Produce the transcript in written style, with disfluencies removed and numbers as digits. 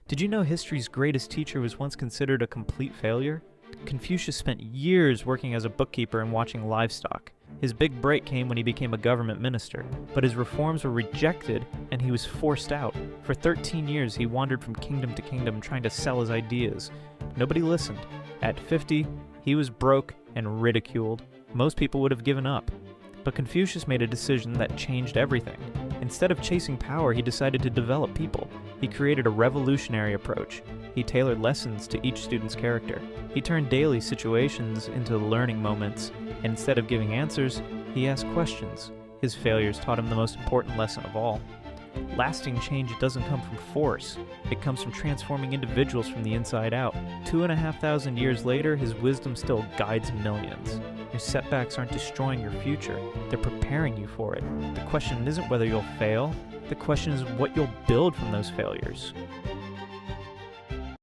Did you know history's greatest teacher was once considered a complete failure? Confucius spent years working as a bookkeeper and watching livestock. His big break came when he became a government minister, but his reforms were rejected and he was forced out. For 13 years, he wandered from kingdom to kingdom trying to sell his ideas. Nobody listened. At 50, he was broke and ridiculed. Most people would have given up. But Confucius made a decision that changed everything. Instead of chasing power, he decided to develop people. He created a revolutionary approach. He tailored lessons to each student's character. He turned daily situations into learning moments, and instead of giving answers, he asked questions. His failures taught him the most important lesson of all. Lasting change doesn't come from force. It comes from transforming individuals from the inside out. 2,500 years later, his wisdom still guides millions. Your setbacks aren't destroying your future. They're preparing you for it. The question isn't whether you'll fail. The question is what you'll build from those failures.